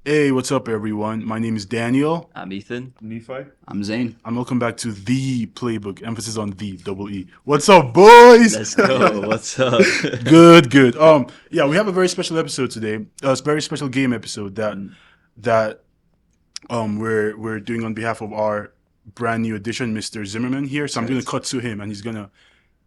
Hey, what's up, everyone? My name is Daniel, I'm Ethan. Nephi. I'm Zane. and welcome back to the Playbook. Emphasis on the double E. What's up, boys? Let's go. What's up? Good, good. Yeah, we have a very special episode today. It's a very special game episode that we're doing on behalf of our brand new addition, Mr. Zimmerman here. So I'm gonna cut to him, and he's gonna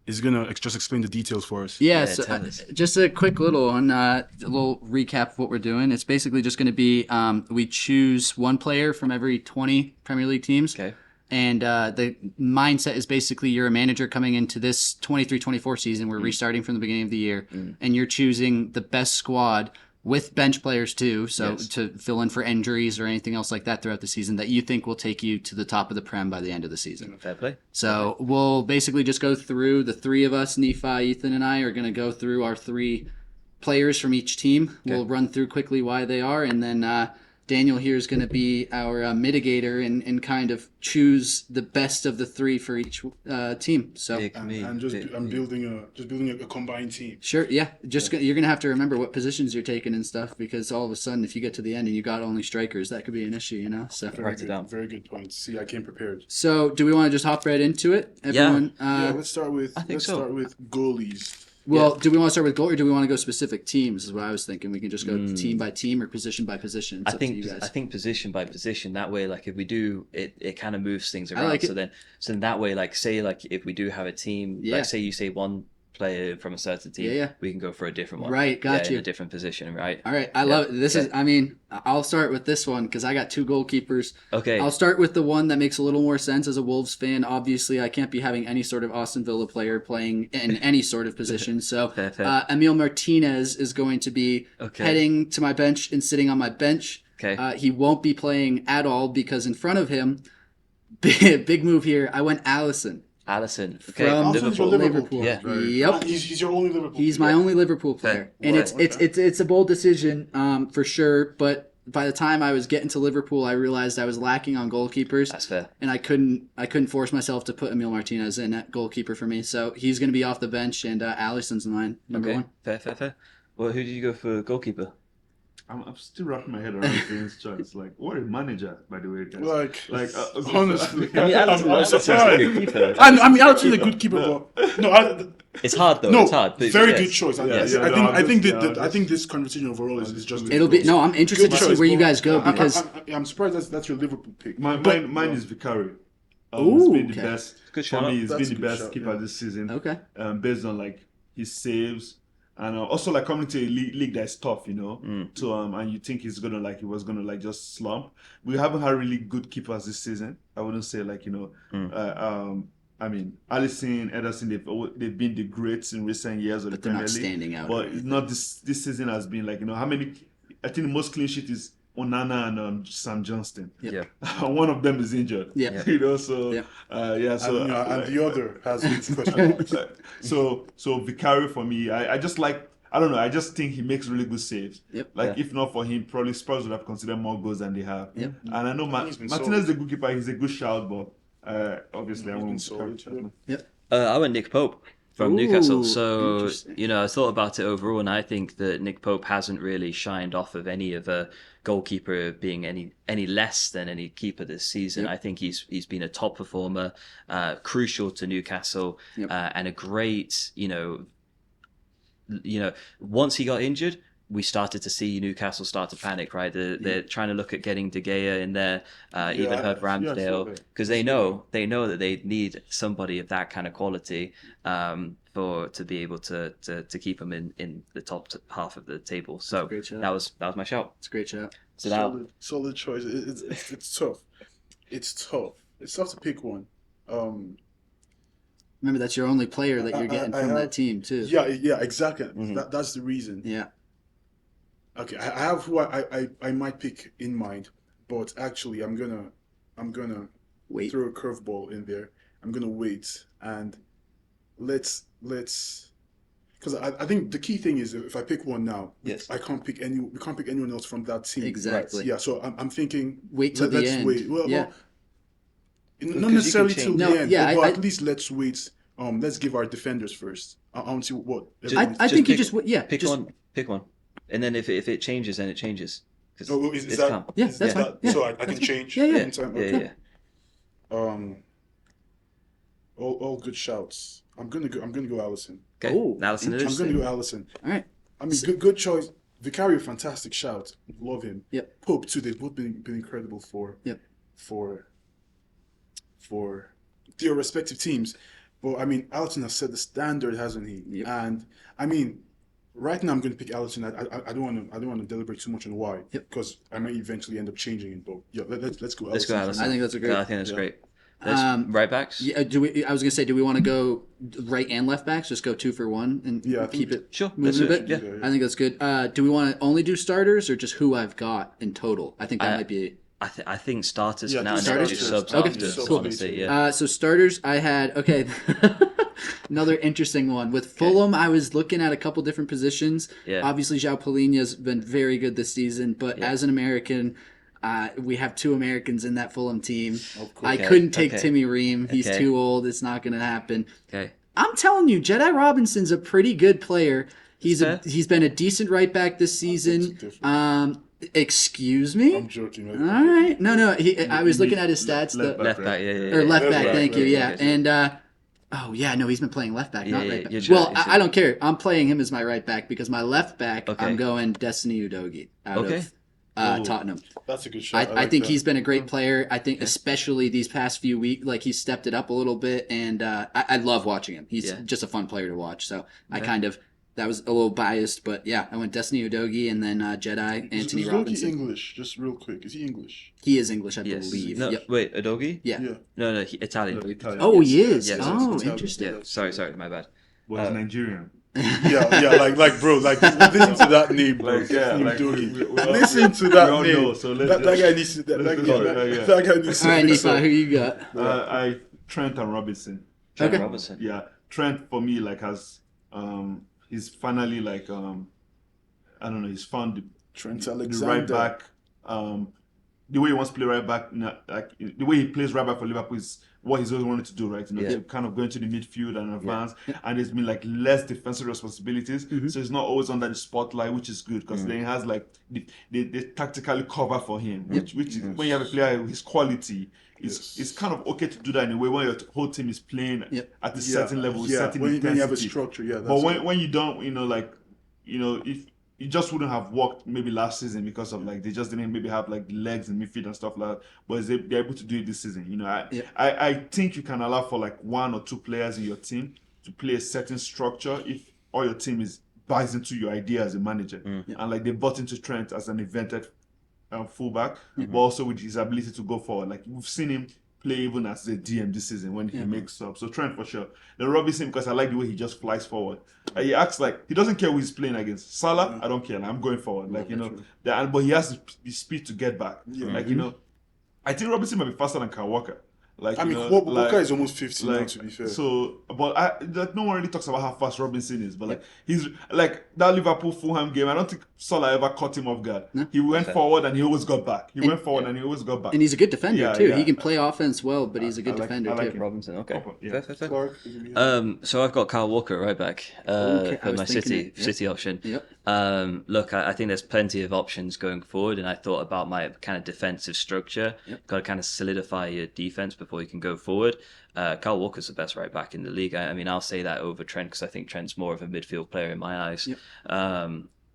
just explain the details for us. Yeah, Yeah, so, tell us. just a quick little one, a little recap of what we're doing. It's basically just going to be we choose one player from every 20 Premier League teams. Okay. And the mindset is basically you're a manager coming into this 23-24 season. We're restarting from the beginning of the year. And you're choosing the best squad with bench players too, so Yes. to fill in for injuries or anything else like that throughout the season that you think will take you to the top of the Prem by the end of the season. Fair play. So we'll basically just go through the three of us, Nephi, Ethan, and I are going to go through our three players from each team. We'll run through quickly why they are, and then Daniel here is going to be our mitigator and kind of choose the best of the three for each team. So Big me. And Big I'm me. building a combined team. sure, yeah, you're going to have to remember what positions you're taking and stuff because all of a sudden, if you get to the end and you got only strikers, that could be an issue, you know. So. Write it down. Very good points. See, I came prepared. So, do we want to just hop right into it? Everyone, Yeah, let's start with think so. goalies. Well, do we want to start with goal or do we want to go specific teams? Is what I was thinking. We can just go team by team or position by position. It's I up to think you guys. I think position by position. That way, like if we do it, it kind of moves things around. like it. So then that way, like say like if we do have a team, Yeah. like say you say one player from a certain team, Yeah. we can go for a different one. Right, got yeah, you. in a different position, right? All right, I love it. This is. I mean, I'll start with this one because I got two goalkeepers. Okay. I'll start with the one that makes a little more sense as a Wolves fan. Obviously, I can't be having any sort of Aston Villa player playing in any sort of position. So, Fair. Emil Martinez is going to be Okay. heading to my bench and sitting on my bench. Okay. He won't be playing at all because in front of him, big move here. I went Allison. Allison. Okay. From Allison's your Liverpool. Liverpool. Yeah. Yep. He's your only Liverpool. He's player. my only Liverpool player, Fair. and Wow, it's a bold decision for sure. But by the time I was getting to Liverpool, I realized I was lacking on goalkeepers, That's fair. and I couldn't force myself to put Emil Martinez in at goalkeeper for me. So he's going to be off the bench, and Alisson's mine number Okay. one. Fair. Well, who did you go for goalkeeper? I'm still wrapping my head around Zane's choice. Like, what a manager, by the way, guys. Like, Honestly. honestly, I'm surprised. keeper. I mean, Allison's a good keeper, but no, It's hard though. no, It's hard. But very yes. good choice. Yes. I think Yeah, I think this conversation overall is just. It'll be no. I'm interested to see where you guys go because I'm surprised that's your Liverpool pick. Mine is Vicari. Ooh, He's been the okay. best. Good For shout. me, he's That's been a the good best shout, keeper yeah. this season. okay. Based on like his saves. And also like coming to a league that is tough, you know. So and you think he was gonna like just slump. We haven't had really good keepers this season. I wouldn't say like I mean, Allison, Ederson, they've been the greats in recent years of But the they're Premier not League. standing out. But it's not this season has been like how many? I think the most clean sheet is Onana and Sam Johnston. Yeah. One of them is injured. Yeah. You know, so Yeah. so And the other has its question marks. so Vicari for me, I just like I don't know. I just think he makes really good saves. Yep. Like if not for him, probably Spurs would have considered more goals than they have. Yep. And I know He's been Martinez is solid. a good keeper. He's a good shout, but obviously I He's been won't. solid, yeah. I went Nick Pope from Ooh, Newcastle. So, interesting. I thought about it overall, and I think that Nick Pope hasn't really shined off of any of a goalkeeper being any less than any keeper this season. Yep. I think he's been a top performer, crucial to Newcastle, Yep. and a great, once he got injured, we started to see Newcastle start to panic, right? They're trying to look at getting De Gea in there, even Herb Ramsdale, absolutely. because they know that they need somebody of that kind of quality to be able to keep them in the top half of the table. So great shout. that was my shout. It's a great shout. So now, Solid choice. It's tough. It's tough. It's tough to pick one. Remember, that's your only player that you're getting I from have- that team too. Yeah, exactly. Mm-hmm. That's the reason. Yeah. Okay, I have who I might pick in mind, but actually I'm gonna Wait. throw a curveball in there. I'm gonna wait and let's because I think the key thing is if I pick one now, Yes. we can't pick anyone else from that team. Exactly. Yeah, so I'm thinking Wait till the let's end. wait. Well, Yeah. not you can necessarily till change- the No, end, yeah, but I- at least let's wait. Let's give our defenders first. I want to see what. I think you pick- just yeah. pick just, one, and then if it changes, then it changes. 'Cause Oh, is it's that? calm. Yeah, is that's that- fine. Yeah. So I can change. Yeah, yeah. anytime? Yeah, Okay. yeah. All good shouts. I'm gonna go Allison. Okay. Oh, Allison it I'm is. gonna go Allison. All right. I mean, good choice. Vicario, fantastic shout. Love him. Yep. Pope too. They've both been incredible for Yep. for their respective teams. But I mean, Allison has set the standard, hasn't he? Yep. And I mean, right now I'm going to pick Allison. I don't want to deliberate too much on why, Yep. because I might eventually end up changing it. But yeah, let's go. Let's go Allison. I think that's a great. Yeah, I think that's Yeah. great. There's right backs. Yeah, I was gonna say, do we want to go right and left backs? Just go 2 for 1 and Yeah, I keep think- it Sure. Let's moving do a it. bit. Yeah. Yeah. I think that's good. Do we want to only do starters or just who I've got in total? I think that might be. I think starters Yeah, for now. do And then do starters subs Okay, after. cool. Honestly, yeah. So starters, I had another interesting one with Fulham. I was looking at a couple different positions. Yeah. Obviously, João Palhinha's been very good this season, but Yeah. as an American, we have 2 Americans in that Fulham team. Of course. I Okay, couldn't take okay. Timmy Ream. He's Okay. too old. It's not going to happen. Okay. I'm telling you, Jedi Robinson's a pretty good player. He's Fair. he's been a decent right back this season. different. Excuse me. I'm joking. All right. No. I was looking at his stats. Left Left back. Yeah. Or left Left back. back, Thank you. left Yeah. back. And oh yeah, no, he's been playing left back, not Yeah, right back. you're Well, right, I don't care. I'm playing him as my right back because my left back, Okay. I'm going Destiny Udogie out Okay. of Tottenham. That's a good shot. I like think that. he's been a great player. I think especially these past few weeks, like he's stepped it up a little bit, and I love watching him. He's Yeah. just a fun player to watch. So I kind of that was a little biased, but yeah, I went Destiny Udogie and then Jedi Anthony Is Loki Robinson. English? Just real quick. Is he English? He is English, I Yes. believe. No. Yep. Wait. Adogi? Yeah. Yeah. No. Italian. Italian. Oh, he is. Yes. Oh, Yes. interesting. Yeah. Sorry. My bad. Was Nigerian. Yeah, like, bro, like, listen to that name, bro. Like, yeah, like, Udogie. we all- Listen to that we all name. know, so let's that just- guy needs to. That let's guy just- yeah. that guy needs to. All right, fix Nifa, up. who you got? I Trent and Robinson. Trent Okay. Robinson. Yeah, Trent for me like has he's finally like I don't know, he's found Trent the Alexander. right back. The way he wants to play right back, like the way he plays right back for Liverpool is what he's always wanted to do, right? Yeah. To kind of go into the midfield and advance, and there's been like less defensive responsibilities, so he's not always under the spotlight, which is good because then he has like they tactically cover for him, which is, when you have a player with his quality. It's kind of okay to do that in a way when your whole team is playing at a certain level, with certain when intensity. you have a structure, yeah. That's But it. when you don't, if it just wouldn't have worked maybe last season because of like they just didn't maybe have like legs in midfield and stuff like that. But they're able to do it this season. I think you can allow for like 1 or 2 players in your team to play a certain structure if all your team buys into your idea as a manager. And like they bought into Trent as an invented fullback, but also with his ability to go forward. Like we've seen him play even as a DM this season when he makes up. So Trent for sure. Then Robinson, because I like the way he just flies forward. He acts like he doesn't care who he's playing against. Salah, I don't care. I'm going forward. Like but he has the speed to get back. Like I think Robinson might be faster than Kyle Walker. Like I mean, Walker is almost 50 now, to be fair. So, but like no one really talks about how fast Robinson is. But like he's like that Liverpool Fulham game. I don't think Salah ever caught him off guard. No. He went forward and he always got back. He went forward and he always got back. And he's a good defender Yeah, too. yeah. He can play offense well, but he's a good I like- defender I like too. him. Robinson. Okay. Yeah. Fair. Clark, So I've got Kyle Walker right back Okay, I for was my thinking City option. Yep. Look, I think there's plenty of options going forward, and I thought about my kind of defensive structure. Got to kind of solidify your defense before you can go forward. Kyle Walker's the best right back in the league. I mean, I'll say that over Trent because I think Trent's more of a midfield player in my eyes.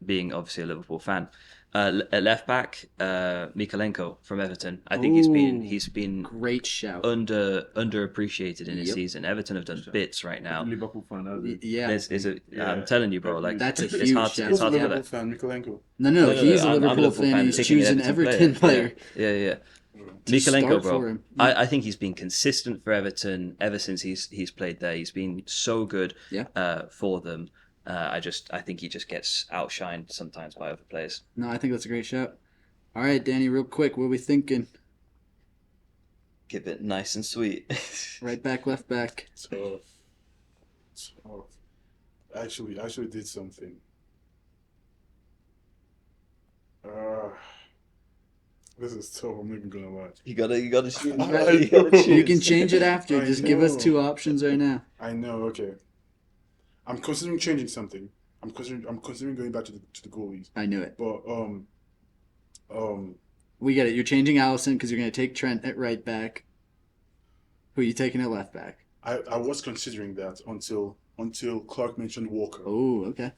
Being obviously a Liverpool fan. At left back, Mikalenko from Everton. I think he's been Great shout. underappreciated in his Yep. season. Everton have done bits right now. Liverpool fan. Yeah. I'm telling you, bro. Like That's a it's huge hard. shout. It's Who's a hard to Liverpool get. fan? Mikalenko. No, he's a I'm Liverpool fan and he's picking an choosing Everton player. Yeah. To Mikalenko, start bro. for him. I think he's been consistent for Everton ever since he's played there. He's been so good for them. I think he just gets outshined sometimes by other players. No, I think that's a great shout. All right, Danny, real quick, what are we thinking? Keep it nice and sweet. Right back, left back. Tough. Actually did something. This is tough. I'm not even gonna lie. You gotta shoot. You can change it after. I Just give us know. 2 options right now. I know. Okay. I'm considering changing something. I'm considering going back to the goalies. I knew it. But We get it. You're changing Allison because you're going to take Trent at right back. Who are you taking at left back? I was considering that until Clark mentioned Walker. Oh, okay.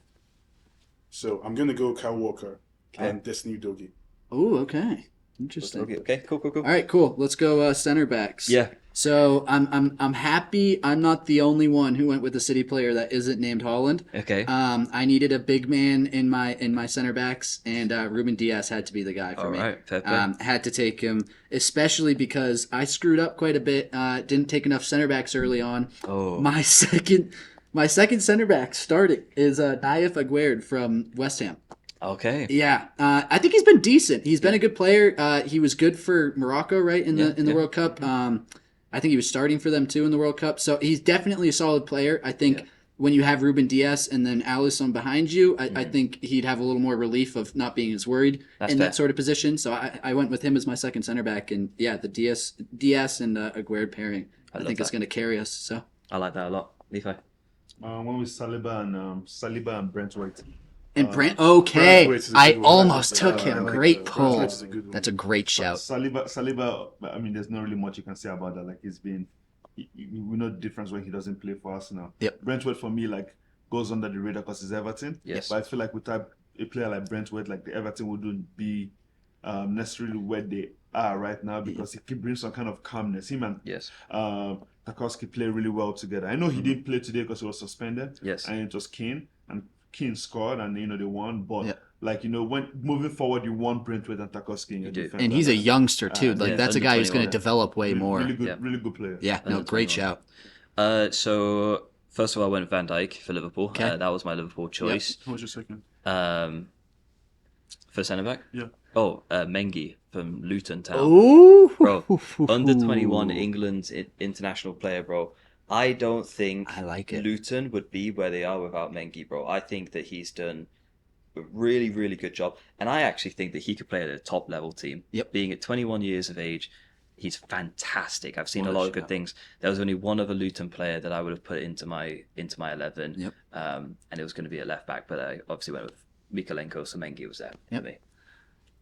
So I'm gonna go Kyle Walker Okay. and Destiny Udogie. Oh, okay. Interesting. Okay, cool. All right, cool. Let's go center backs. Yeah. So I'm happy I'm not the only one who went with a City player that isn't named Holland. Okay. I needed a big man in my center backs, and Ruben Diaz had to be the guy for All me. right. Fair play. Had to take him, especially because I screwed up quite a bit. Didn't take enough center backs early on. Oh. My second center back starting is Naif Aguerd from West Ham. Okay. Yeah, I think he's been decent. He's been a good player. He was good for Morocco, right, in the Yeah. World Cup. I think he was starting for them too in the World Cup. So he's definitely a solid player. I think when you have Ruben Diaz and then Allison behind you, I think he'd have a little more relief of not being as worried That's in fair. that sort of position. So I went with him as my second center back, and yeah, the Diaz and Aguerd pairing, I love think it's that. going to carry us. So I like that a lot. Levi. Went with Saliba and Brent White. and okay, Braithwaite is a I good one. almost I like took that. him. I like Great that. pull. Braithwaite is a good one. That's a great shout. Saliba. I mean, there's not really much you can say about that. Like we know the difference when he doesn't play for Arsenal. Yep. Brentwood for me goes under the radar because he's Everton. Yes. But I feel like without a player like Brentwood, like the Everton wouldn't be necessarily where they are right now because he brings some kind of calmness. Him and Yes. Tarkowski play really well together. I know he didn't play today because he was suspended. Yes. And it was Keane, and Keane scored, and they won. But Yeah. when moving forward, you want Brentwood and Tarkowski in your do. defense. And he's a youngster too. Like yeah, that's a under guy who's 21. going to develop way more. really good player. Yeah, no, Under great 21. shout. So first of all, I went Van Dijk for Liverpool. Okay. That was my Liverpool choice. What was your second? For centre back. Yeah. Oh, Mengi from Luton Town. Oh, Bro, under 21 England's international player, bro. I don't think I like it. Luton would be where they are without Mengi, bro. I think that he's done a really, really good job. And I actually think that he could play at a top level team. Yep. Being at 21 years of age, he's fantastic. I've seen What a a lot of good shout. things. There was only one other Luton player that I would have put into my 11. Yep. And it was going to be a left back, but I obviously went with Mikalenko, so Mengi was there Yep. for me.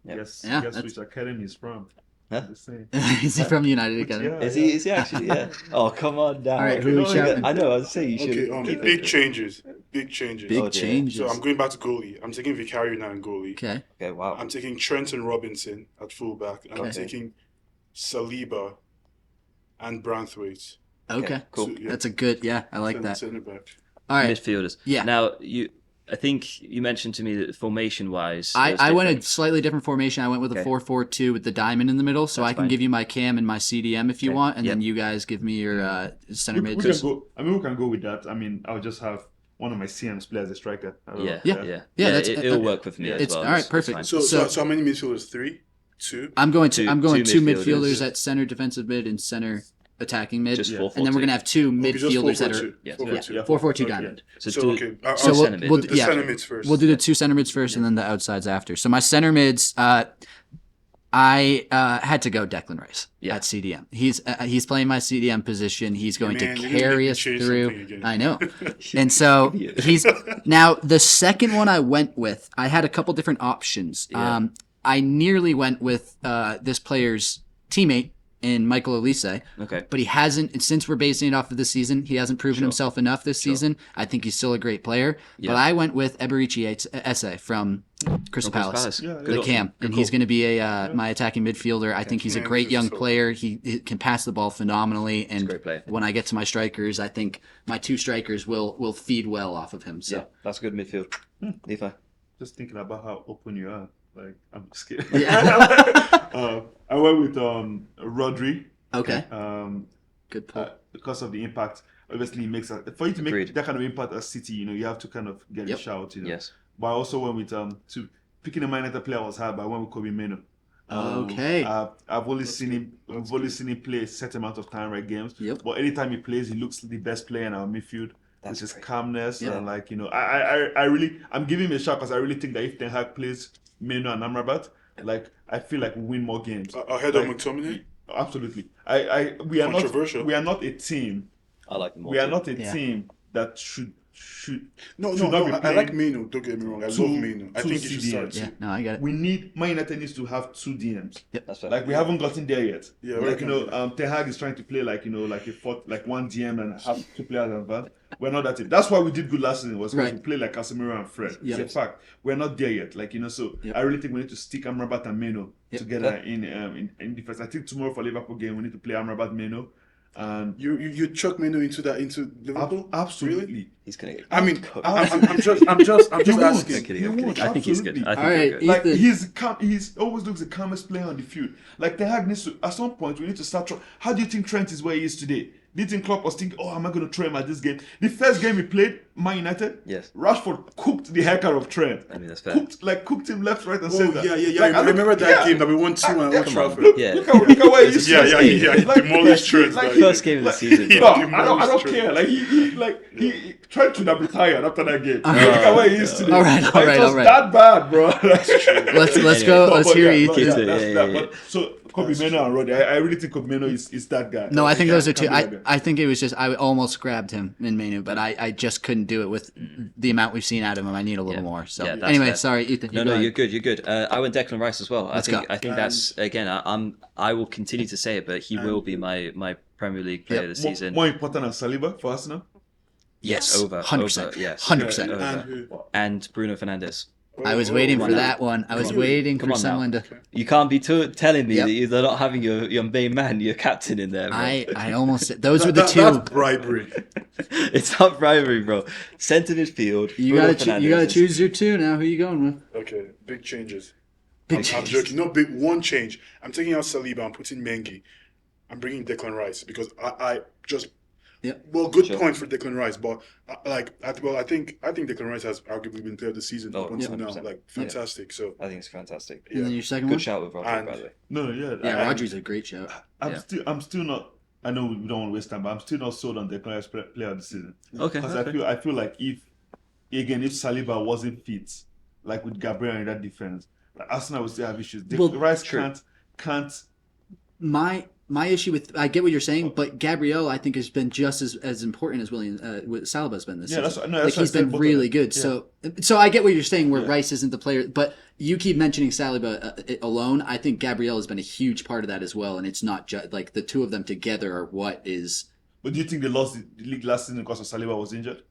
Yep. Guess that's- which academy he's from. Huh? The same. Is he from United Academy? Yeah. Is he actually? Yeah. Oh, come on down. All right, Okay, who are we no, shouting? I know. I was saying you should. Okay, big changes. Big changes. Big Oh, dear. changes. So I'm going back to goalie. I'm taking Vicario now in goalie. Okay. Okay. Wow. I'm taking Trent and Robinson at fullback, and I'm Okay. taking Saliba and Branthwaite. Okay. Cool. So, yeah. That's a good. Yeah, I like Center- that. Center back. All right. Midfielders. Yeah. Now I think you mentioned to me that formation wise, I went a slightly different formation. I went with a Okay. 4-4-2 with the diamond in the middle, so That's I can fine. give you my cam and my CDM if you Okay. want, and then Yep. you guys give me your center We mid. can go. I mean, we can go with that. I mean, I'll just have one of my CMs play as a striker. I don't know. Yeah. that's- It'll work with me as it's- well. all right, It's perfect. fine. So how many midfielders? 3, 2. I'm going Two two midfielders midfielders. at center defensive mid and center attacking mid, Just 4-4-2. and then we're gonna have two Okay, just midfielders that 4-4-2. are Yes. 4-4-2. Yeah. 4-4-2 Okay. diamond. So, So do, okay, so I'll center center mid. we'll- the yeah. center mids first. We'll do the two center mids first, and then the outsides after. So my center mids, I had to go Declan Rice Yeah. at CDM. He's playing my CDM position. He's going Man, to you're gonna carry make me us change through. something again. I know. And so he's now the second one I went with. I had a couple different options. Yeah. I nearly went with this player's teammate in Michael Elise, Okay. but he hasn't. And since we're basing it off of this season, he hasn't proven himself enough this season. I think he's still a great player. Yeah. But I went with Eberici Esse from Crystal Palace. Yeah, The yeah. cam, and he's going to be my attacking midfielder. I think he's a Yeah, great he's young so- player. He can pass the ball phenomenally, and great player. when I get to my strikers, I think my two strikers will feed well off of him. So Yeah, that's a good midfield. Levi. Just thinking about how open you are. Like, I'm just kidding. Yeah. I went with Rodri. okay, Good good pull. because of the impact. Obviously, it makes for you to make Agreed. that kind of impact as City. You have to kind of get Yep. a shout. Yes. But I also went with to picking a Man United player was hard, but I went with Kobe Mino. Okay. I've only seen him. I've only seen him play a set amount of time right games. Yep. But anytime he plays, he looks the best player in our midfield. That's which is great. calmness Yeah. and I really I'm giving him a shot because I really think that if Ten Hag plays Mino and Amrabat, I feel like we win more games. Ahead of Like, McTominay? Absolutely. We are Controversial. not a team. I like them all. We are too. not a Yeah. team that should should No, should not be I playing. like Meno. Don't get me wrong. I Two- love Meno. I two think he should start. CDMs. Yeah, no, I get it. We need Man United needs to have 2 DMs. That's fair. Like we haven't gotten there yet. Yeah, like we're not Ten Hag is trying to play like like a fourth, like 1 DM and have 2 players and that. We're not that. That's why we did good last season. Was because Right. we played like Casemiro and Fred. Yep. It's a fact. We're not there yet. Like so Yep. I really think we need to stick Amrabat and Meno Yep. together in defense. I think tomorrow for Liverpool game we need to play Amrabat, Meno, and You chuck Meno into Liverpool? absolutely. Really? He's gonna get. I mean, cooked. I'm just You won't. asking. I'm kidding. You I'm kidding. won't, I think he's good. absolutely. I think All he's right, good. Like Ethan. he's always looks the calmest player on the field. Like Ten Hag needs to at some point we need to start. How do you think Trent is where he is today? Do you think Klopp was thinking, oh, am I going to throw him at this game? The first game he played, Man United, Yes. Rashford cooked the heck out of Trent. I mean, that's fair. Cooked him left, right, and Oh, center. yeah. Like, I remember that game that we won 2 at Old yeah, Trafford. Look, Yeah. look at where he is. Yeah, today. yeah. Demolished Trent. like, that First game. game of the season. No, Bro. I don't Trent. care. Like he tried to have retired after that game. Look at where he is today. All right, Like, all right, it was all right. that bad, bro. Let's Anyway. go. But- Let's but hear yeah, Ethan. but Yeah, that's yeah, that. yeah. But so Kobe Meno and Roddy, I really think Kobe Meno is that guy. No, I think those are two. Can't be that guy. I think it was just I almost grabbed him in Menu, but I just couldn't do it with the amount we've seen out of him. I need a little Yeah. more. So Yeah, that's anyway, fair. sorry, Ethan. No, go ahead. you're good. I went Declan Rice as well. Let's I think go. I think that's again. I will continue to say it, but he will be my Premier League player this season. More important than Saliba for Arsenal. Yes, over 100%. yes, 100%. over. And who? And Bruno Fernandes. I was waiting Oh, for that one. I was Come on. waiting Come for on now. someone to. You can't be telling me Yep. that you're not having your main man, your captain in there, bro. I almost. Those were the two. That's bribery. It's not bribery, bro. Centre midfield. You Bruno gotta you Fernandes gotta is- choose your two now. Who you going with? Okay, big changes. Big I'm changes. joking. No, big one change. I'm taking out Saliba. I'm putting Mengi. I'm bringing Declan Rice because I just. Yep. Well, good Sure. point for Declan Rice, but I think Declan Rice has arguably been player of the season Oh, up until now. 100%. Like fantastic. So I think it's fantastic. And then your second Good one. shout with Rodri, And- by the way. No, yeah. Yeah, Rodri's a great show. I'm still not. I know we don't want to waste time, but I'm still not sold on Declan Rice player of the season. Okay. Because I feel like if Saliba wasn't fit, like with Gabriel in that defense, like Arsenal would still have issues. Well, Rice true. can't. My issue with I get what you're saying, but Gabriel I think has been just as important as with Saliba's been this Yeah, season. that's Like what I he's said, been both of really them. good. Yeah. So I get what you're saying where Yeah. Rice isn't the player, but you keep mentioning Saliba alone. I think Gabriel has been a huge part of that as well, and it's not just like the two of them together are what is. But do you think they lost the league last season because of Saliba was injured?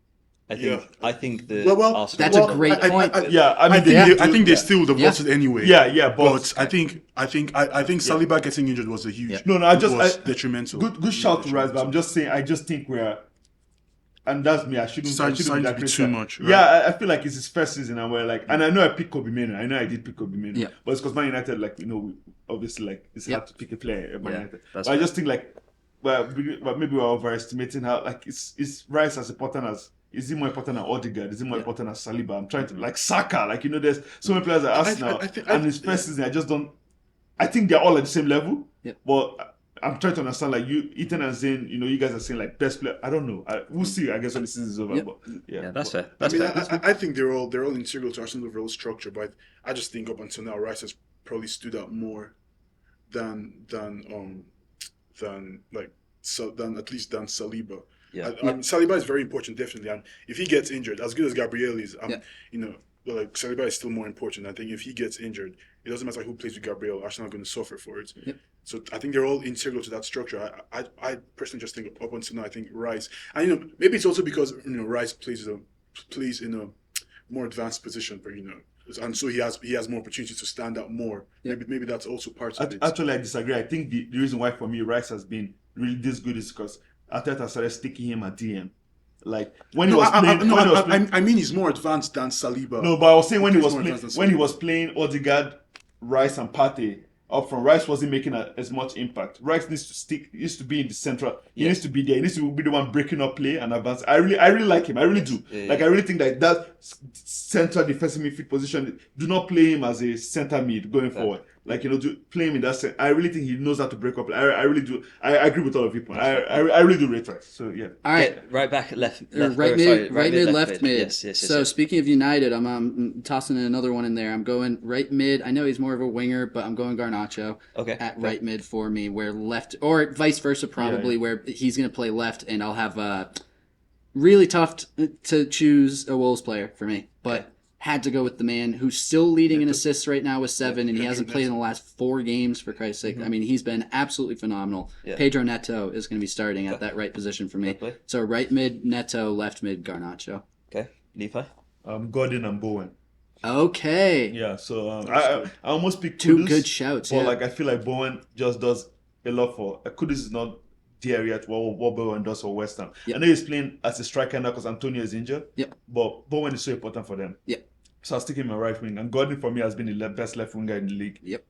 I think the Well, Arsenal. That's a great point. Yeah, I mean, I think they still would have Yeah. lost it anyway. Yeah, But I think Saliba getting injured was a huge. Yeah. No, was detrimental. Good shout to Rice, but I'm just saying. I just think we're, and that's me. I shouldn't Starting be to that be critical. too much, right? Yeah, I feel like it's his first season, and we're like, and I know I picked Kobe Meno. I know I did pick Kobe Meno. Yeah. But it's because Man United, like obviously, like it's Yeah. hard to pick a player at Man Yeah, United. that's But I fair. just think like, well, maybe we're overestimating how like is Rice as important as. Is he more important than Odegaard? Is he more important than Saliba? I'm trying to like Saka. Like there's so many players at Arsenal, and his first season, I just don't. I think they're all at the same level. Yeah. But I'm trying to understand, like Ethan and Zayn, you guys are saying like best player. I don't know. We'll see. I guess when the season's over. Yep. But Yeah, that's fair. I That's mean, fair. I think they're all integral to Arsenal's overall structure, but I just think up until now, Rice has probably stood out more than at least than Saliba. Yeah. I mean, Saliba is very important, definitely, and if he gets injured, as good as Gabriel is, Yeah. like Saliba is still more important. I think if he gets injured, it doesn't matter who plays with Gabriel. Arsenal are going to suffer for it. Yep. So I think they're all integral to that structure. I personally just think up until now, I think Rice, and maybe it's also because Rice plays in a more advanced position, but and so he has more opportunities to stand out more. Yeah. Maybe that's also part of it. actually, I disagree. I think the reason why for me Rice has been really this good is because Arteta started sticking him at DM. Like when he was playing, I mean he's more advanced than Saliba. No, but I was saying when he He's was more playing, advanced than when he Saliba. was playing Odegaard, Rice, and Partey up front, Rice wasn't making as much impact. Rice needs to stick. He needs to be in the central. He needs to be there. He needs to be the one breaking up play and advance. I really like him. I really do. Like I really think that central defensive midfield position. Do not play him as a center mid going forward. Like do play him in that sense. I really think he knows how to break up. I really do. I agree with all of you. I really do rate Rice. So yeah. All right. Right back, left, Right mid, left mid. Yes. So speaking of United, I'm tossing another one in there. I'm going right mid. I know he's more of a winger, but I'm going Garnacho Okay. at right mid for me. Where left, or vice versa, probably where he's going to play left, and I'll have really tough to choose a Wolves player for me, but had to go with the man who's still leading in assists right now with 7, and he hasn't played in the last 4 games, for Christ's sake. I mean, he's been absolutely phenomenal. Yeah. Pedro Neto is going to be starting at that right position for me. Lovely. So right mid, Neto, left mid, Garnacho. Okay, Nephi. Gordon and Bowen. Okay. Yeah, so I almost picked Two Kudus, good shouts, but yeah. like I feel like Bowen just does a lot for Kudus is not there yet. What Bowen does for West Ham. Yep. I know he's playing as a striker now because Antonio is injured. Yep. But Bowen is so important for them. Yep. So I'll stick him in my right wing, and Gordon for me has been the best left winger in the league. Yep.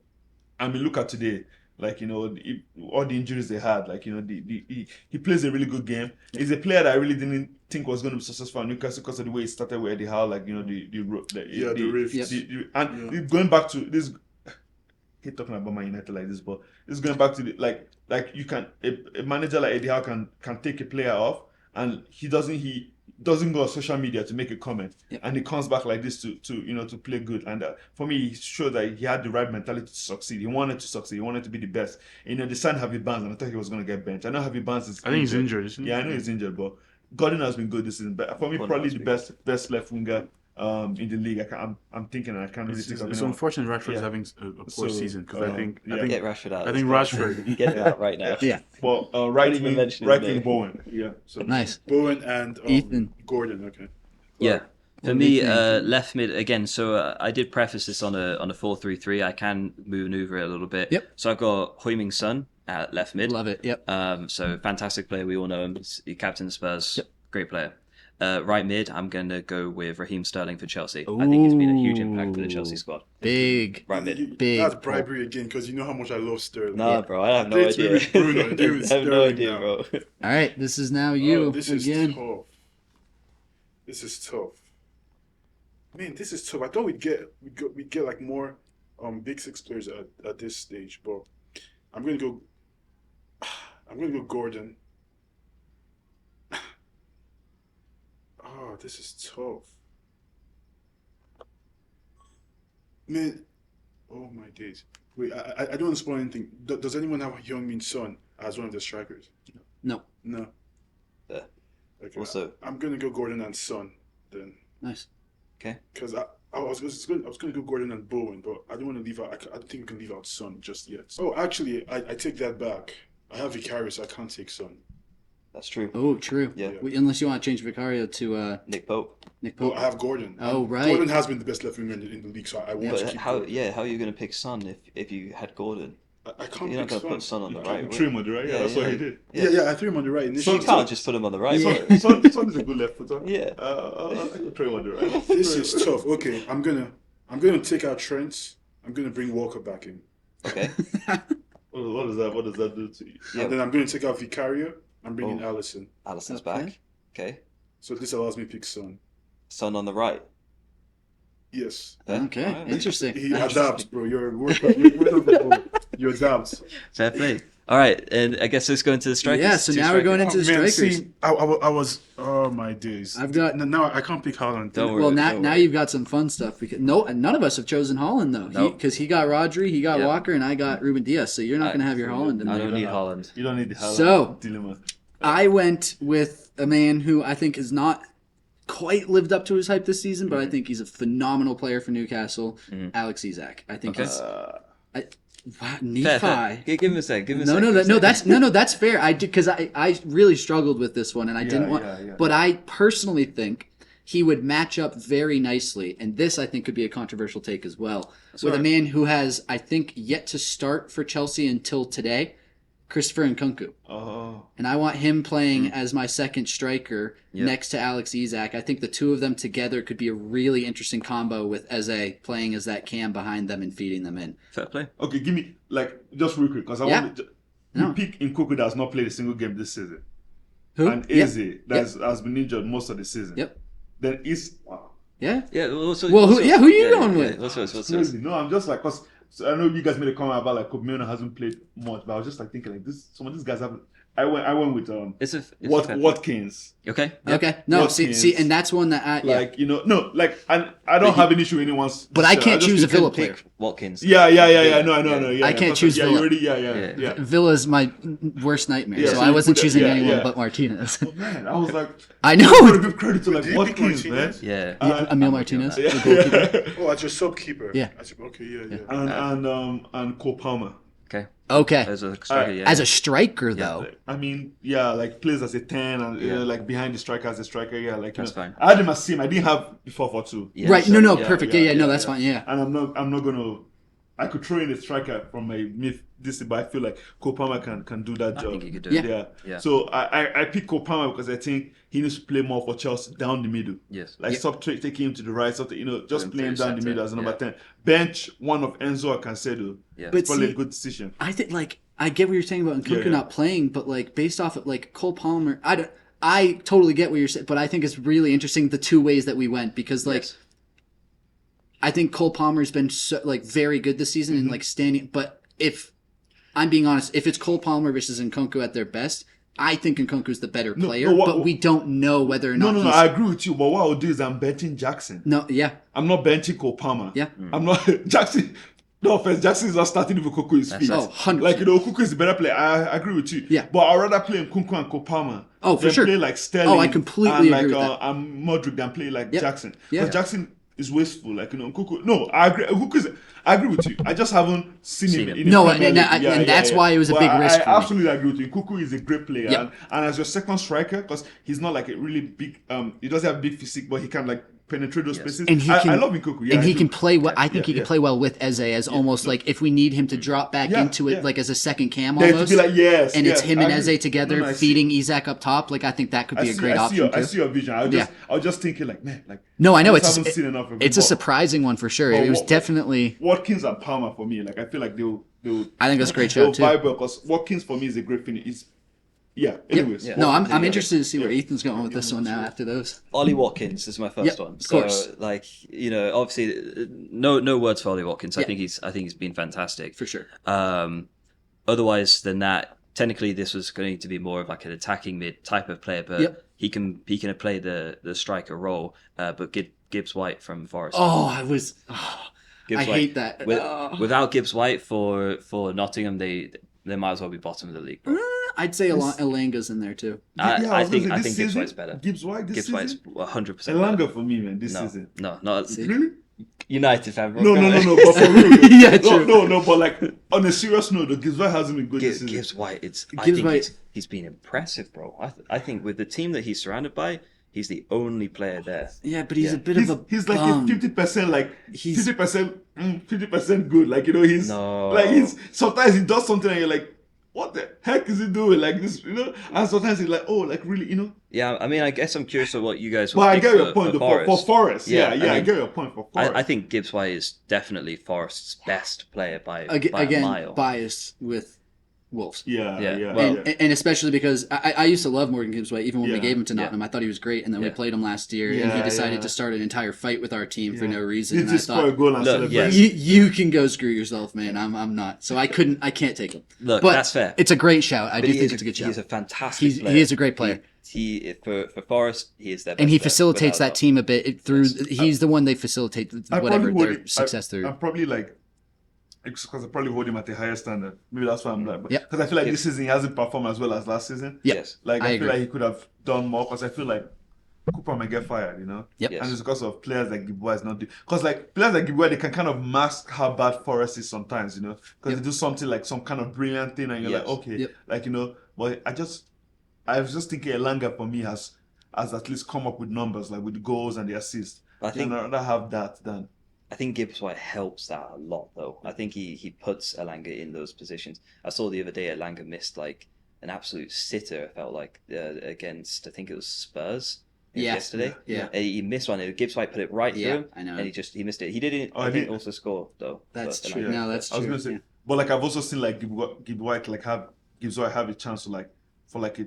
I mean, look at today. Like, all the injuries they had, like, he plays a really good game. He's a player that I really didn't think was going to be successful at Newcastle because of the way he started with Eddie Howe, like, the rift. and going back to this, I hate talking about Man United like this, but this is going back to like you can a manager like Eddie Howe can take a player off, and he doesn't go on social media to make a comment, and he comes back like this to play good. And for me, he showed that he had the right mentality to succeed. He wanted to succeed. He wanted to be the best. They signed Harvey Barnes, and I thought he was going to get benched. I know Harvey Barnes is. I think he's injured. Isn't he? Yeah, I know he's injured, but Gordon has been good this season. But for me, probably the best left winger in the league. I'm thinking, I can't really think of It's anyone. unfortunate Rashford's having a poor season because I think Get Rashford out. I think Rashford. Get it out right now. Yeah. Well, right even wing, mention his right name. wing Bowen. Yeah. So Nice. Bowen and Ethan. Gordon. Okay. Yeah. For What do me, you think? left mid again. So I did preface this on a 4-3-3. I can maneuver it a little bit. Yep. So I've got Heung-min Son at left mid. Love it. Yep. So fantastic player. We all know him. He captain the Spurs. Yep. Great player. Right mid, I'm going to go with Raheem Sterling for Chelsea. I think he's been a huge impact for the Chelsea squad. Big. Right mid. Big That's bribery again because you know how much I love Sterling. No, bro, I have no It's idea. really Bruno, and doing I have no Sterling idea, now. bro. All right. This is now you Oh, this is again. tough. This is tough. Man, this is tough. I thought we'd get like more big 6 players at this stage, but I'm gonna go Gordon. Oh, this is tough. Man, oh my days. Wait, I don't want to spoil anything. Does anyone have Heung-min Son as one of the strikers? No. No. Yeah. Okay. Also- I'm gonna go Gordon and Son then, Nice. Okay. because I was gonna go Gordon and Bowen, but I don't want to leave out. I don't think we can leave out Son just yet. Oh, actually, I take that back. I have Vicarious. I can't take Son. That's true. Oh, true. Yeah. Unless you want to change Vicario to Nick Pope. Nick Oh, Pope. I have Gordon. Oh, right. Gordon has been the best left winger in the league, so I want to But keep. how Gordon. are you going to pick Son if you had Gordon? I can't You're not pick going to Son. put Son on the right. Threw him on the right. Yeah, that's what he did. Yeah, I threw him on the right initially. You can't just put him on the right. Yeah. bro. Son is a good left footer. Yeah. I could throw him on the right. This is tough. Okay, I'm gonna take out Trent. I'm gonna bring Walker back in, Okay. What does that? What does that do to you? Yeah. and then I'm gonna take out Vicario. I'm bringing Oh. Allison. Allison's Okay. back. Okay. So this allows me to pick Son. Son on the right. Yes, Yeah. Okay. Alright. Interesting. he adapts, bro. You're you adapt. Fair play. All right, and I guess let's go into the strikers. Yeah, so Two now we're going strikers. into the Man, strikers. see, I was. Oh my days. I've got- now. I can't pick Haaland. Don't worry. Well, now don't now worry. you've got some fun stuff because none of us have chosen Holland though. Nope. Because he got Rodri, he got Yep. Walker, and I got Ruben Diaz. So you're not going to have your Holland in I there. don't need Holland. You don't need the Haaland So- dilemma. I went with a man who I think has not quite lived up to his hype this season, but I think he's a phenomenal player for Newcastle. Alex Isak. I think Okay. he's wow, Fair, fair. Nephi. Give him a sec. Give him a No, sec. no, give him a no, sec. that's fair. I did because I really struggled with this one, and I didn't want. yeah. But I personally think he would match up very nicely, and this I think could be a controversial take as well, with a right. man who has I think yet to start for Chelsea until today, Christopher Nkunku. Oh, And I want him playing as my second striker Yep. next to Alex Isak. I think the two of them together could be a really interesting combo with Eze playing as that cam behind them and feeding them in. Fair play. okay. Give me just real quick because I Yeah. want to. No. You pick Nkunku that has not played a single game this season, Who? and Yep. Eze that has been injured most of the season. Yep. Then is wow. Yeah. Yeah. Well, Well, who are you going with? What's Crazy. No, I'm just like, cause I know you guys made a comment about like Kobe Mino hasn't played much, but I was just like thinking like this. Some of these guys have I went with It's a fair point. Watkins. Okay. Yeah. Okay. No, Watkins. see, and that's one that I Like I don't have an issue with anyone's. But I can't just choose a think- Villa player. Watkins. Yeah. No. Yeah, I can't because- choose Yeah, Villa. you already. Yeah. Villa's my worst nightmare, Yeah, so so I you wasn't put it- choosing yeah, anyone yeah. but Martinez. Oh, man, I was like, I I gotta know. give credit to like Did you pick Watkins, man. Martinez? Yeah. Emil I'm Martinez, with you on the goalkeeper. Oh, as your sub keeper. Yeah. Okay, yeah. And Cole Palmer. Okay. Okay. As a striker, yeah. As a striker, though. I mean, yeah, like plays as a 10 and Yeah. like behind the striker as a striker. Yeah, like That's fine. I had him as team. I didn't have before 4-2. Yeah, Right. so- No, yeah, perfect. Yeah, no, that's fine. Yeah. And I'm not gonna. I could throw in a striker from my myth this, but I feel like Cole Palmer can do that I job. think he could do Yeah. it. Yeah. Yeah. So I picked Cole Palmer because I think he needs to play more for Chelsea down the middle. Yes. Like stop taking him to the right, just him play him through down the centre, middle as a number yeah. 10. Bench one of Enzo or Cancelo. Yeah. But It's probably see, a good decision. I think like I get what you're saying about Nkunku Yeah. not playing, but like based off of like Cole Palmer, I totally get what you're saying, but I think it's really interesting the two ways that we went because like Yes. I think Cole Palmer's been so, like very good this season and like standing. But if I'm being honest, if it's Cole Palmer versus Nkunku at their best, I think Nkunku's the better player. But we don't know whether or not. No, I agree with you. But what I'll do is I'm benching Jackson. No, yeah, I'm not benching Cole Palmer. Yeah. I'm not Jackson. No offense, Jackson is not starting if Nkunku is fit. Oh, 100%. Like Nkunku is the better player. I agree with you. Yeah. But I'd rather play Nkunku and Cole Palmer. Oh, for than sure. Play like Sterling. Oh, I completely and agree with that. I'm Modric than play like Yep. Jackson. Yeah. Because Jackson is wasteful. Like Nkunku. No, I agree. I agree with you. I just haven't seen him. In the No, Premier and League. and that's why it was a But big risk I for me. absolutely agree with you. Nkunku is a great player, Yep. and as your second striker, because he's not like a really big. He doesn't have big physique, but he can like penetrate those spaces. And he I can, love Nkunku. Yeah, and I he do. can play well. I think Yeah, he can yeah. play well with Eze as almost like if we need him to drop back Yeah, into it, yeah. like as a second cam Then to almost. be like, yes, and it's yes, him I and agree. Eze together No, I see. feeding Isak up top. Like I think that could be a great option I too. see your vision. I was just thinking like, man, like No, I know just it's haven't seen enough of it's him. a surprising one for sure. But It was what- definitely. Watkins and Palmer for me, like I feel like they'll I think that's a great they'll show too. vibe well because Watkins for me is a great finish. Anyways. Yeah. No, I'm Yeah. interested to see where Ethan's going with this one now after those. Ollie Watkins is my first Yep, one. of So, course. like, obviously, no words for Ollie Watkins. I Yeah. think he's been fantastic. For sure. Otherwise than that, technically, this was going to be more of like an attacking mid type of player, but Yep. he can play the striker role. But Gibbs White from Forest. Oh, I was. Gibbs I White. hate that. Without Gibbs White for Nottingham, they might as well be bottom of the league. Bro. I'd say Elanga's in there too. I was think gonna say, Gibbs this season, White's better. Gibbs White this Gibbs White's season? 100% Elanga better. for me, man, this No, season. no, not Really? United fan. Bro. No, Come on. but for real. Yeah, no, true. no, but like on a serious note, though, Gibbs White hasn't been good this season. Gibbs White, I Gibbs think White- he's been impressive, bro. I think with the team that he's surrounded by, he's the only player there. Yeah, but he's Yeah. a bit of a. He's like bum. a 50%, like He's- 50% good. Like he's No. like sometimes he does something and you're like, what the heck is he doing? Like this, And sometimes he's like, oh, like really, Yeah, I mean, I guess I'm curious of what you guys. But would I think get your point. For Forest, Yeah, I I mean, get your point for Forest. I think Gibbs White is definitely Forest's best player by a Again, mile. biased with Wolves. yeah. And especially because I used to love Morgan Gibbs White, even when we Yeah. gave him to Nottingham. I thought he was great, and then we Yeah. played him last year, and Yeah, he decided yeah. to start an entire fight with our team for no reason. He And I just scored a thought, goal and Look, celebrate. yes. you can go screw yourself, man. I'm not. So I can't take him. Look, But that's fair. it's a great shout. I But do he think is it's a good shout. He's a fantastic player. He is a great player. He for Forest, he is their best And he player, facilitates without that team a bit through. He's the one they facilitate I whatever probably their would- success through. I'm probably like, because I probably hold him at a higher standard. Maybe that's why I'm like, Yep. because I feel like this season he hasn't performed as well as last season. Yeah. Yes. Like I I feel agree. like he could have done more. Because I feel like Cooper might get fired. Yep. Yes. And it's because of players like Gibois is not doing. Because like players like Gibois, they can kind of mask how bad Forest is sometimes. Because Yep. they do something like some kind of brilliant thing, and you're Yes. like, okay, Yep. like But I was just thinking Elanga for me has at least come up with numbers like with the goals and the assists. I think I'd rather have that than. I think Gibbs White helps that a lot, though. I think he puts Elanga in those positions. I saw the other day Elanga missed like an absolute sitter. It felt like against I think it was Spurs Yeah. yesterday. Yeah. He missed one. Gibbs White put it right through Yeah, him, I know. and he missed it. He didn't. Oh, I he think didn't. also score though. That's but true. Elanga- No, that's I was true. gonna say, Yeah. but like I've also seen like Gibbs White like Gibbs White have a chance to like for like a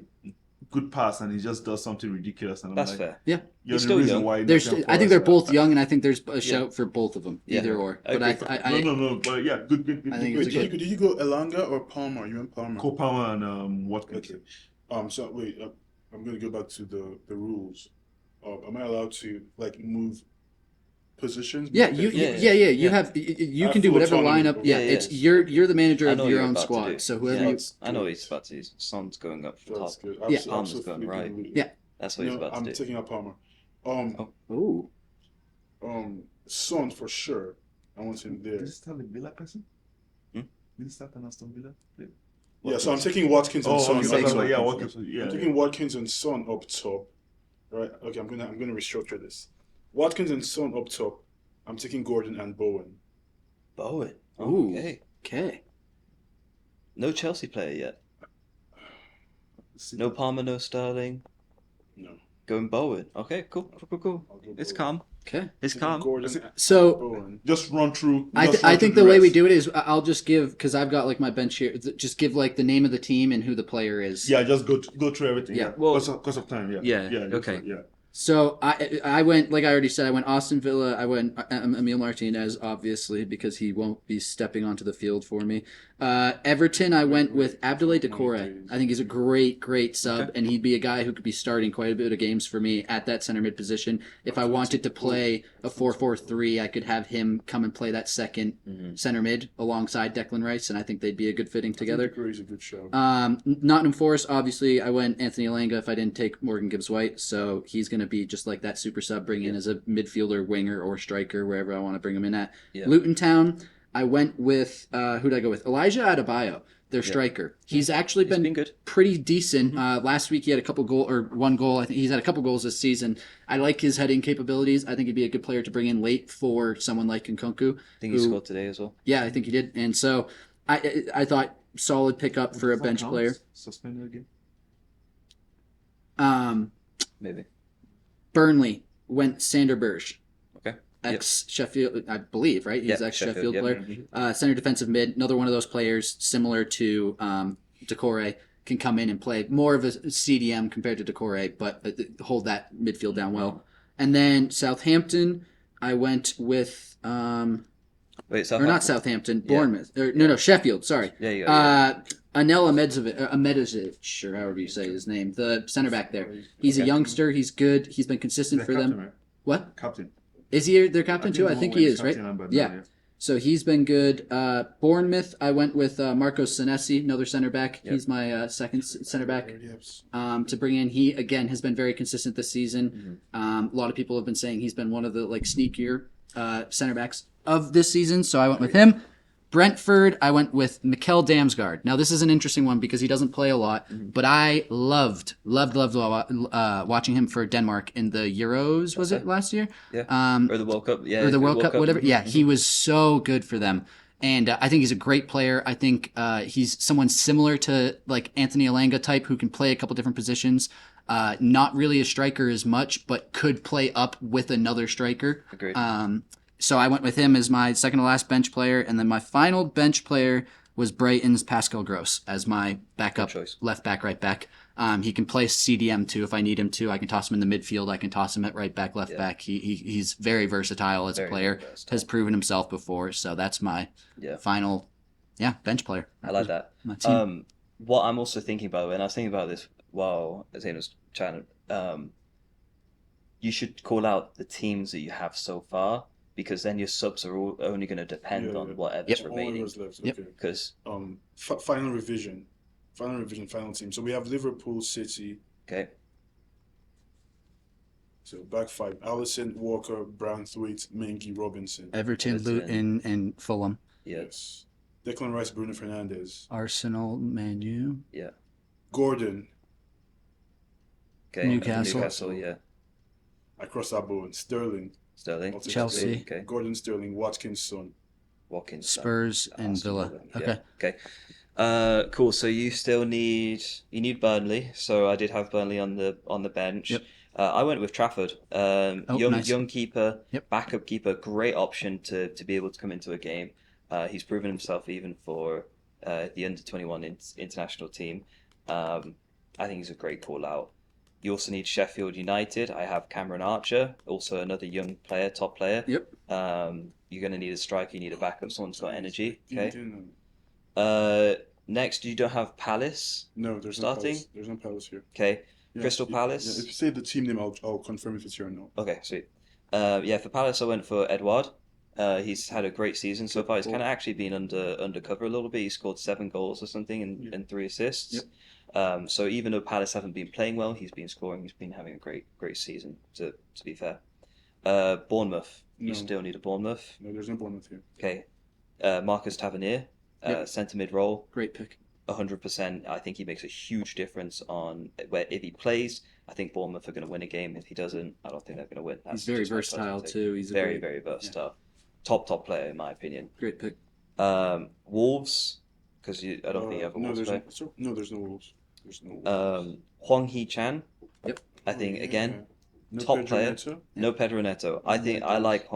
good pass and he just does something ridiculous, and I'm That's like, fair. Yeah. you're He's the still reason young. why. There's, Nottingham I think they're Forest- both young, and I think there's a shout for both of them, Yeah. either or. I But agree. No, but yeah, good. I think Wait, it's a did you go Elanga or Palmer? You went Palmer. Cole Palmer and Watkins. Okay. So wait, I'm gonna go back to the rules. Am I allowed to like move positions? Yeah, Okay. you Yeah. have you I can do full whatever autonomy lineup. over Yeah, it. it's Yeah, you're the manager I of know what your you're own about to squad. do. So whoever Yeah, you I know what he's about to do. Son's going up top. That's good. Yeah. Palmer's going right. Absolutely. Yeah. That's what he's about I'm to do. taking out Palmer. Ooh. Son for sure. I want him there. Did you start the Villa person? Hmm? Did you start an Aston Villa? Yeah, so I'm taking Watkins and Son. okay, up that's top. right, yeah, Watkins. Yeah, I'm taking Watkins and Son up top. Right. Okay, I'm gonna restructure this. Watkins and Son up top. I'm taking Gordon and Bowen. Bowen. Ooh. Okay. Okay. No Chelsea player yet. No Palmer, no Sterling. No. Going Bowen. Okay, cool. I'll go It's Bowen. calm. Okay. It's Taking calm. Gordon and So Bowen. Just run through. I just run think through the way we rest. do it is I'll just give, because I've got like my bench here. Just give like the name of the team and who the player is. Yeah, just go through everything. Yeah. Yeah, Well- because of time. Yeah. Yeah, that's okay. right, yeah. So I went, like I already said, I went Aston Villa. I went Emil Martinez, obviously, because he won't be stepping onto the field for me. Everton, I went with Abdoulaye Doucouré. I think he's a great sub, and he'd be a guy who could be starting quite a bit of games for me at that center mid position. If I wanted to play a 4-4-3, I could have him come and play that second center mid alongside Declan Rice, and I think they'd be a good fitting together. Doucouré's a good show. Nottingham Forest, obviously, I went Anthony Elanga if I didn't take Morgan Gibbs-White, so he's going to be just like that super sub, bring in as a midfielder, winger, or striker, wherever I want to bring him in at. Yeah. Luton Town, I went with, who'd I go with? Elijah Adebayo, their striker. He's actually Been good. pretty decent. Last week he had one goal. I think he's had a couple goals this season. I like his heading capabilities. I think he'd be a good player to bring in late for someone like Nkunku. I think he scored today as well. Yeah, I think he did. And so I thought solid pickup for a bench player. Suspended again. Maybe. Burnley went Sander Berge. Okay. Ex Sheffield, I believe, right? He's Yeah, ex Sheffield Sheffield, player. Center defensive mid, another one of those players similar to Doucouré, can come in and play more of a CDM compared to Doucouré, but hold that midfield down well. And then Southampton, I went with Wait, or not Southampton, Bournemouth. No, Sheffield. Sorry. Yeah, you go. Anel Ahmedzovic, or however you say his name, the center back there. He's a youngster. He's good. He's been consistent The for captain, them. right? What? Captain. Is he their captain too? I think he is, right? Yeah. So he's been good. Bournemouth, I went with Marcos Senesi, another center back. Yep. He's my second center back Yes. to bring in. He, again, has been very consistent this season. A lot of people have been saying he's been one of the sneakier center backs of this season, so I went with him. Brentford, I went with Mikel Damsgaard. Now, this is an interesting one because he doesn't play a lot, but I loved watching him for Denmark in the Euros, was it last year? Yeah. Or the World Cup. Yeah. Or the World Cup, whatever. Yeah, he was so good for them. And I think he's a great player. I think he's someone similar to like Anthony Elanga type who can play a couple different positions. Not really a striker as much, but could play up with another striker. Agreed. So I went with him as my second to last bench player, and then my final bench player was Brighton's Pascal Gross as my backup choice. left back, right back. He can play CDM too if I need him to. I can toss him in the midfield. I can toss him at right back, left back. He's very versatile as a player. very versatile. Has proven himself before. So that's my Yeah. final, bench player. I like that. My team. What I'm also thinking about, and I was thinking about this while Zane was chatting, you should call out the teams that you have so far, because then your subs are all only going to depend on whatever's All remaining. those left. Yep. Okay. Because Final revision, final team. So we have Liverpool, City. okay, So back five: Allison, Walker, Brownthwaite, Mengi, Robinson. Everton, Everton. Luton, and Fulham. yeah, Yes. Declan Rice, Bruno Fernandes, Arsenal, Man U. yeah, Gordon. okay, Newcastle. yeah, I crossed that bone. Sterling, Sterling, I'll take Chelsea. Sterling. okay, Gordon, Sterling, Watkins, Son. Watkins, Spurs, and Aston Villa. Yeah, Okay. okay. Cool. So you still need Burnley. So I did have Burnley on the bench. Yep. I went with Trafford. Nice. Young keeper, Yep. backup keeper, great option to be able to come into a game. He's proven himself even for the under-21 international team. I think he's a great call out. You also need Sheffield United. I have Cameron Archer, also another young player, top player. Yep. You're going to need a striker. You need a backup. Someone's got energy. You Okay. do Next, you don't have Palace. no, there's Starting? no Palace. There's no Palace here. Okay. Yeah, Crystal Palace. Yeah, if you say the team name, I'll confirm if it's here or not. Okay, sweet. Yeah, for Palace, I went for Edouard. He's had a great season so far. He's kind of actually been undercover a little bit. He scored 7 goals or something and 3 assists. Yep. So even though Palace haven't been playing well, he's been scoring. He's been having a great season. To be fair, Bournemouth. You No. still need a Bournemouth. No, there's no Bournemouth here. Okay. Marcus Tavernier, Yep. centre mid role. Great pick. 100%. I think he makes a huge difference on where if he plays. I think Bournemouth are going to win a game. If he doesn't, I don't think they're going to win. He's That's very just my versatile personal take. too. He's a Very, great, very versatile. Top player in my opinion. great pick. Wolves, because I don't think you have a no, Wolves player. there's no Wolves. There's no Wolves. Huang Hee-chan. Yep. I think Yeah. again, No top Pedro player. Neto? no Pedro Neto. I think I like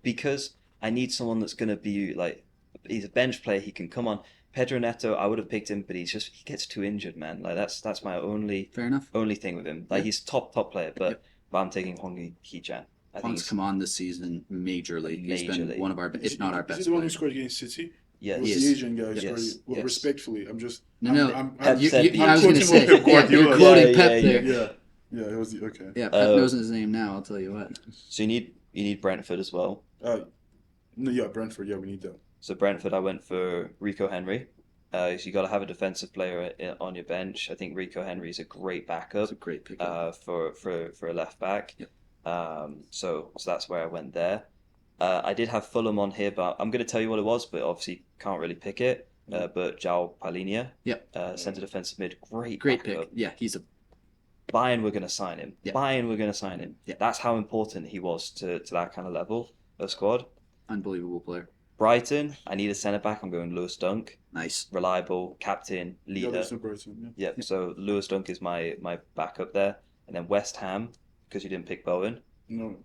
because I need someone that's going to be like he's a bench player. He can come on. Pedro Neto, I would have picked him, but he gets too injured, man. Like that's my only Fair enough. thing with him. Like Yeah. he's top player, but Yep. I'm taking Huang Hee-chan. I think Huang's he's, come on this season majorly. He's Majorly. been one of our, if not our Is best he the one who players. scored against City? yes. He was Yes. the Asian guy. Yes. Sorry. Well, Yes. respectfully, I'm just. No, I'm, no. I'm, Pep I'm, You, said- you, I'm I was going to quoting say, Pep yeah, you're Guardiola. quoting Yeah, Pep yeah, there. yeah, yeah, it was okay. Yeah, Pep Uh, knows his name now. I'll tell you what. So you need Brentford as well. No, yeah, Brentford. Yeah, we need that. So Brentford, I went for Rico Henry. So you got to have a defensive player on your bench. I think Rico Henry is a great backup That's a great pick. for a left back. Yep. So that's where I went there. I did have Fulham on here, but I'm going to tell you what it was, but obviously can't really pick it. But João Palhinha, Yep. centre defensive mid, great Great backup. pick. Yeah, he's a Bayern were going to sign him. Yeah. Bayern were going to sign him. Yeah. That's how important he was to that kind of level of squad. unbelievable player. Brighton, I need a centre back. I'm going Lewis Dunk. Nice. Reliable, captain, Yeah, leader. there's no Brighton. Yeah. Yeah, so Lewis Dunk is my backup there. And then West Ham, because you didn't pick Bowen, No.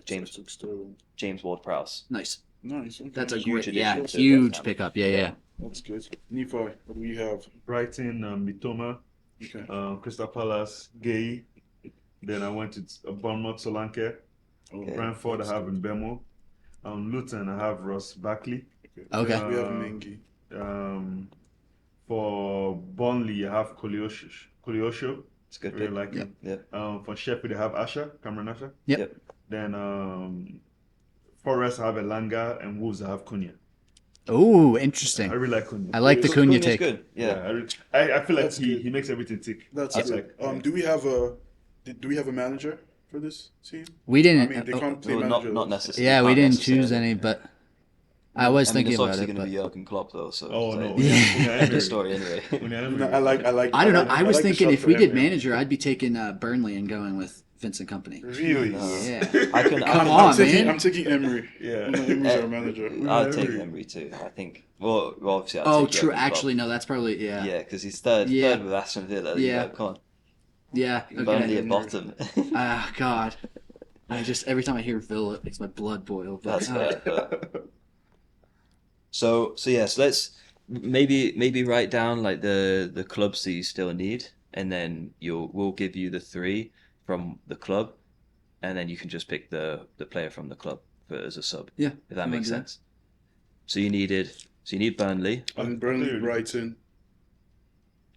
James- Took Sterling. James Ward-Prowse. Nice. Nice. Okay. That's a Huge great, yeah, addition to huge West Ham. pickup. Yeah. That's good. Nephi, what do we have? Brighton, Mitoma, Okay. Crystal Palace, Gay. Then I went to Bournemouth, Solanke. Okay. Brentford, I have Mbemo. Luton, I have Ross Barkley. Okay. We have Mengi. For Burnley, I have Koleosho. It's a good Really pick. like him. Yeah. For Sheffield, I have Asher, Cameron Asher. Yep. Then Forest, I have Elanga, and Wolves, I have Cunha. Oh, I interesting. really like Cunha. I like the So Cunha Cunha's take. good. Yeah. I feel like That's he good. makes everything tick. That's It's good. like, Do we have a manager for this team? We I didn't. mean, they can't play Well, manager. not necessarily. yeah, we Can't didn't choose necessarily. any, but I was I mean, thinking it's about obviously it. going to But be Jurgen Klopp though. So Oh, it's no. like- Yeah. Good story anyway. I like. I don't know. I was like the thinking shot if for we did Emery. manager, I'd be taking Burnley and going with Vincent Company. Really? Yeah. I can. Come I on, can, man. I'm taking Emery. Yeah. No, Emery's our manager. I'd take Emery. Emery too. I think. Well obviously. I'd Oh, take true. Jurgen Klopp. Actually, no. That's probably yeah. Yeah, because he's third Yeah. with Aston Villa. Yeah. Come on. Yeah. Burnley Okay. at bottom. Ah, God. I just every time I hear Villa, it makes my blood boil. But, That's fair. But... So let's maybe write down like the clubs that you still need, and then we'll give you the 3 from the club, and then you can just pick the player from the club as a sub. Yeah, if that I makes like sense. So you need Burnley. And Burnley, Clearly. Brighton,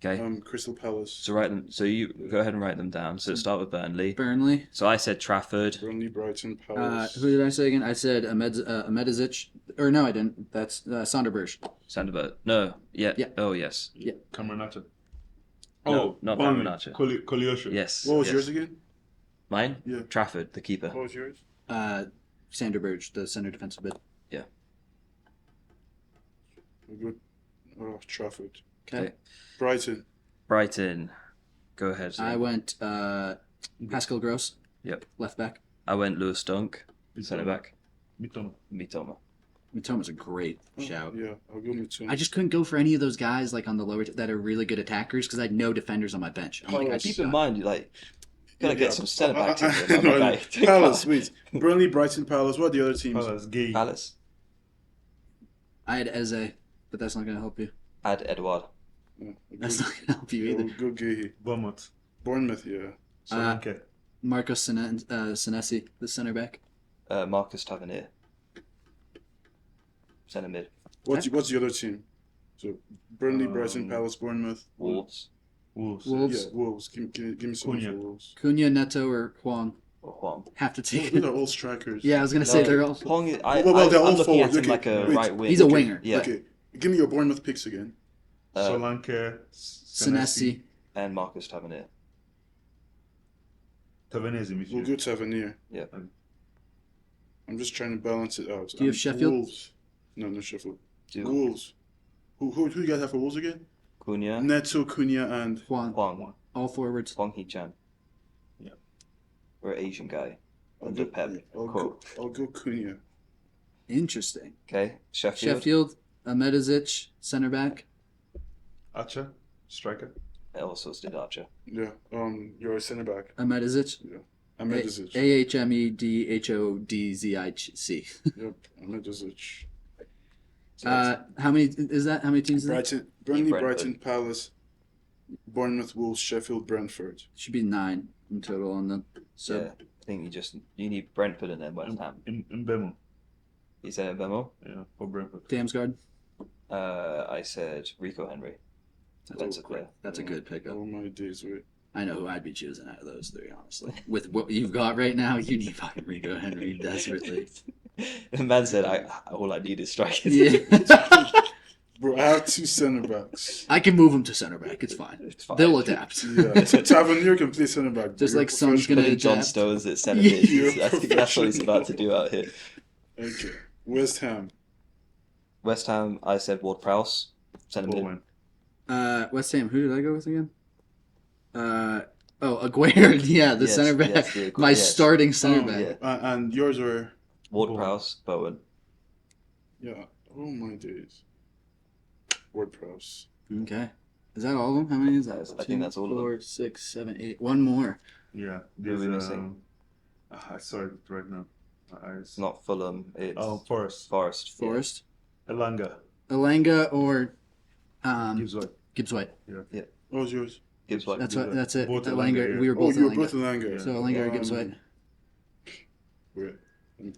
Okay. Crystal Palace. So write them. So you go ahead and write them down. So start with Burnley. Burnley. So I said Trafford. Burnley, Brighton, Palace. Who did I say again? I said Ahmedžić. Or no, I didn't. That's Sonderberg. Sanderberg. No. Yeah. Yeah. Oh yes. Cameron Asher. No, not Burnley. Cameron Archer. Koleosho. Yes. What was yes. yours again? Mine. Yeah. Trafford, the keeper. What was yours? Sanderberg, the center defensive mid. Good. Trafford. Okay. Brighton. Brighton. Go ahead. Sam. I went Pascal Gross. Yep. Left back. I went Lewis Dunk, centre back. Mitoma. Mitoma. Mitoma's a great shout. Yeah, I'll go with two. I just couldn't go for any of those guys like on the lower that are really good attackers because I had no defenders on my bench. I'm like, I keep just- in mind, you gotta get some centre backs in there. No, Okay. Palace, wait. Burnley, Brighton, Palace. What are the other teams? Palace. Gay. Palace. I had Eze, but that's not going to help you. Add Edouard. Yeah, That's not gonna help you either. Go Gahey. Bournemouth, yeah. Solanke. Marcos Senesi, the center back. Marcus Tavernier. Centre mid. What's the other team? So Burnley, Brighton, Palace, Bournemouth. Wolves Wolves. Yeah, Wolves. Give me someone Cunha. for Wolves. Cunha, Neto, or Juan. or Juan. Have to take They're it. all strikers. Yeah, I was gonna say they're all. Hong, Well, they're all I'm looking forwards. at him Okay, like a wait. right wing. He's a winger. Yeah, Okay, give me your Bournemouth picks again. Solanke. Senesi. and Marcus Tavernier. Tavernier is in We'll midfield. go Tavernier. Yeah. I'm just trying to balance it out. Do you have Sheffield? Wolves. No Sheffield. Do Wolves. Who you guys have for Wolves again? Cunha, Neto, Cunha, and Juan. Huang, All forwards. Huang Hee-chan. Yeah. Or Asian guy. I'll Under go, Pep. I'll go Cunha. Interesting. Okay, Sheffield. Sheffield, Ahmedizic, center back. Archer. Striker. I also did Archer. Yeah. You're a centre back. Ahmedizic. Ahmedizic. Ahmedzic. Yep. Ahmedizic. How many is that? How many teams is that? Brighton, Burnley, Brentford. Brighton, Palace, Bournemouth, Wolves, Sheffield, Brentford. Should be 9 in total on them. So Yeah, I think you need Brentford and then West Ham. Mbemo. You said Bemo? Yeah, for Brentford. Damsgaard. I said Rico Henry. Defensive player. That's a good pickup. Oh my days, wait. I know who I'd be choosing out of those three, honestly. With what you've got right now, you need fucking Rico Henry desperately. The man said, all I need is strikers. Yeah. Bro, I have two centre backs. I can move him to center back. It's fine. It's fine. They'll adapt. Yeah, so Tavernier can play centre back. Just You're like Son's professional. gonna Putting John adapt. Stones at centre Yeah. mid. You're I think that's what he's about to do out here. Okay. West Ham. West Ham, I said Ward Prowse. Centre mid. Bowen. West Ham. Who did I go with again? Aguirre. Yeah, the Yes, center back. yes, the Aguirre, My yes. starting center Oh, back. Yeah. And yours were. Ward Bowen. Prowse, Bowen. Yeah. Oh my days. Word Prowse. Okay. Is that all of them? How many is that? I think that's all of them. 4, 6, 7, 8. One more. Yeah. Who are we There's missing? I saw it right now. My eyes. It's not Fulham, it's Forest. Forest. Yeah. Forrest. Elanga. Elanga or Gibbs White. Gibbs White. What was yours? Gibbs White. That's what. That's it. Both Elanga. Elanga, yeah. We were Oh, both you were Elanga. both Elanga. Yeah. So Elanga or Gibbs White. Wait.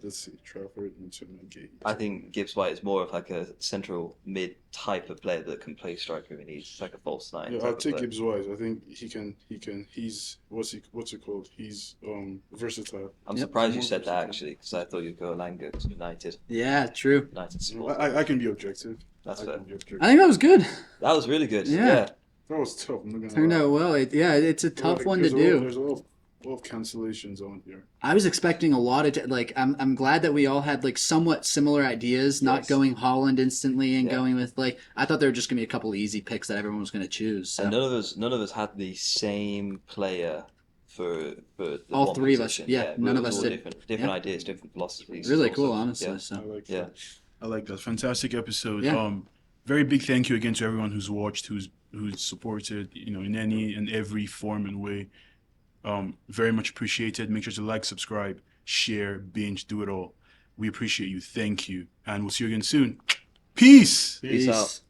Let's see. Trafford into Gate. I think Gibbs White is more of like a central mid type of player that can play striker if he needs. It's like a false nine. Yeah, type I'll of take player. Gibbs White. I think he can. He's what's it called? He's versatile. I'm Yep. surprised you More said that versatile. actually because I thought you'd go Elanga to United. Yeah, true. United support. I can be objective. That's I fair. can be objective. I think that was good. That was really good. Yeah. Yeah. That was tough. I'm not gonna Turned lie. out well. It's a tough one to There's do. There's a lot of cancellations on here. I was expecting a lot of I'm glad that we all had like somewhat similar ideas, not Yes. going Holland instantly and Yeah. going with like I thought there were just gonna be a couple of easy picks that everyone was gonna choose. So And none of us had the same player for the All one three of us, position. yeah, none we of were us all did. different Yeah. ideas, different philosophies. really also. cool, honestly. Yeah. I So like Yeah. that. I like that. Fantastic episode. Yeah. Very big thank you again to everyone who's watched, who's supported, in any and every form and way. Very much appreciated. Make sure to like, subscribe, share, binge, do it all. We appreciate you. Thank you. And we'll see you again soon. Peace. Peace out.